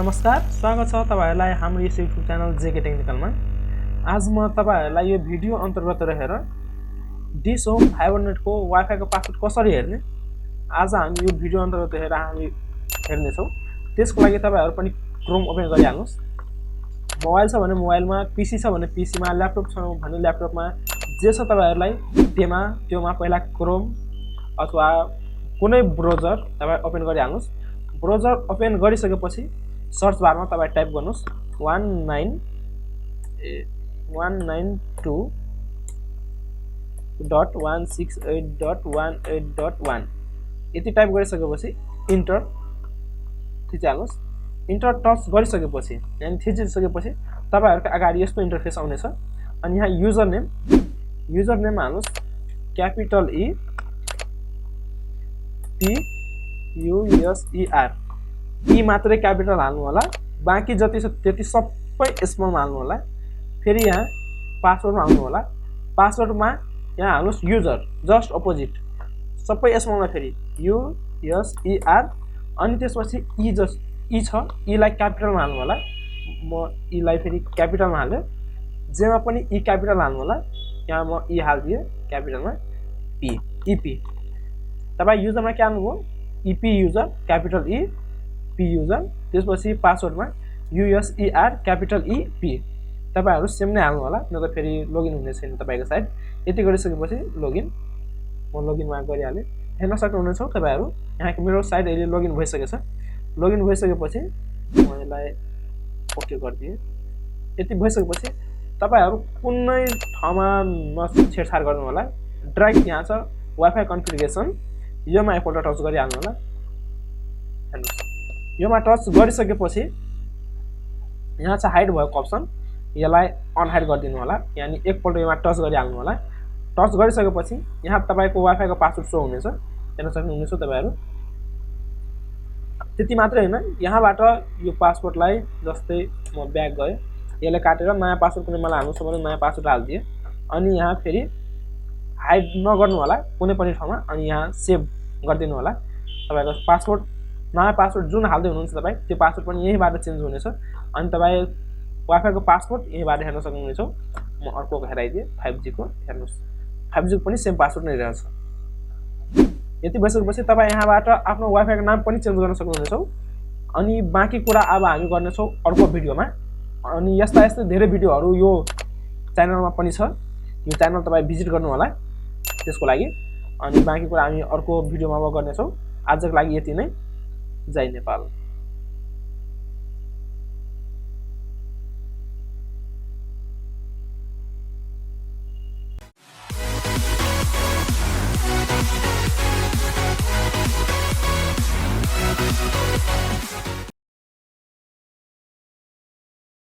नमस्कार, स्वागत छ तपाईहरुलाई हाम्रो यस YouTube च्यानल जेके टेक्निकलमा। आज म तपाईहरुलाई यो भिडियो अन्तर्गत रहेर डिश होम फाइबरनेट को वाइफाई को पासवर्ड कसरी हेर्ने आज हामी यो भिडियो अन्तर्गत हेरेर हामी हेर्ने छौं। त्यसको लागि तपाईहरु पनि क्रोम ओपन गरिहाल्नुस्। मोबाइल छ भने मोबाइलमा, पीसी छ भने पीसीमा, ल्यापटप छ भने ल्यापटपमा, जे छ तपाईहरुलाई त्योमा पहिला क्रोम अथवा कुनै ब्राउजर तपाई ओपन गरिहाल्नुस्। ब्राउजर ओपन गरिसकेपछि सर्च बारमा तपाई टाइप गर्नुस् 192.168.1.1 यति टाइप गरिसकेपछि इन्टर थिचिहाल्नुस्। इन्टर टच गरिसकेपछि यानी थिचिसकेपछि तपाईहरुको अगाडि यस्तो इन्टरफेस आउने छ। अनि यहाँ युजर नेम हाल्नुस् क्यापिटल ई PUSER ई मात्रै क्यापिटल हाल्नु होला, बाँकी जति छ त्यति सबै स्मल हाल्नु होला। फेरि यहाँ पासवर्डमा आउनु होला। पासवर्डमा यहाँ हाल्नुस् युजर जस्ट अपोजिट सबै स्मलमा फेरि USER अनि त्यसपछि ई छ ई लाई क्यापिटलमा हाल्नु होला। म ई लाई फेरि क्यापिटलमा हाल्यो। जेमा पनि ई क्यापिटल हाल्नु होला। यहाँ म ई हाल्दिए क्यापिटलमा EP तपाई युजरमा के हाल्नुभयो EP user capital E P user त्यसपछि पासवर्डमा USER क्यापिटल EP तपाईहरु सेम नै हाल्नु होला नत्र फेरि लगइन हुने छैन तपाईको साइट। यति गरिसकेपछि लगइन म लगइनमा गरिहाले। हेर्न सक्नुहुनेछ तपाईहरु यहाँ मेरो साइट अहिले लगइन भइसकेछ। लगइन भइसकेपछि म यसलाई ओके गर्दिए। यति भइसकेपछि तपाईहरु कुनै ठाउँमा नछेडछाड गर्नु होला। डाइरेक्ट यहाँ छ वाइफाई कन्फिगरेसन योमा एकपल्ट टच गरिहाल्नु होला। हेर्नुस् योमा टच गरिसकेपछि यहाँ छ हाइड भएको अप्सन यसलाई अनहाइड गरिदिनु होला। यानी एकपल्ट योमा टच गरिहाल्नु होला। टच गरिसकेपछि यहाँ तपाईको वाइफाई को पासवर्ड शो हुनेछ। हेर्न सक्नुहुनेछ तपाईहरु। त्यति मात्रै हैन यहाँबाट यो पासवर्डलाई जस्तै म ब्याक गए यसले काटेर नयाँ पासवर्ड कुनै मलाई हाल्नु छ भने नयाँ पासवर्ड हाल्दिए। अनि यहाँ फेरि हाइड नगर्नु होला कुनै पनि ठाउँमा। अनि यहाँ सेभ गरिदिनु होला। तपाईको पासवर्ड नयाँ पासवर्ड जुन हाल्दै हुनुहुन्छ तपाई त्यो पासवर्ड पनि यहीबाट चेन्ज हुनेछ। अनि तपाई वाइफाई को पासवर्ड यहीबाट हेर्न सक्नुहुनेछ। म अर्को हेराइदिए 5G को हेर्नुस् 5G को पनि सेम पासवर्ड नै रहन्छ। यति भइसकेपछि तपाई यहाँबाट आफ्नो वाइफाई को नाम पनि चेन्ज गर्न सक्नुहुनेछ। अनि बाँकी कुरा अब हामी गर्ने छौं अर्को भिडियोमा। अनि यस्ता धेरै भिडियोहरु यो च्यानलमा पनि छ। यो च्यानल तपाई भिजिट गर्नु होला त्यसको लागि। अनि बाँकी कुरा हामी अर्को भिडियोमा गर्ने छौं। आजको लागि यति नै। जय नेपाल।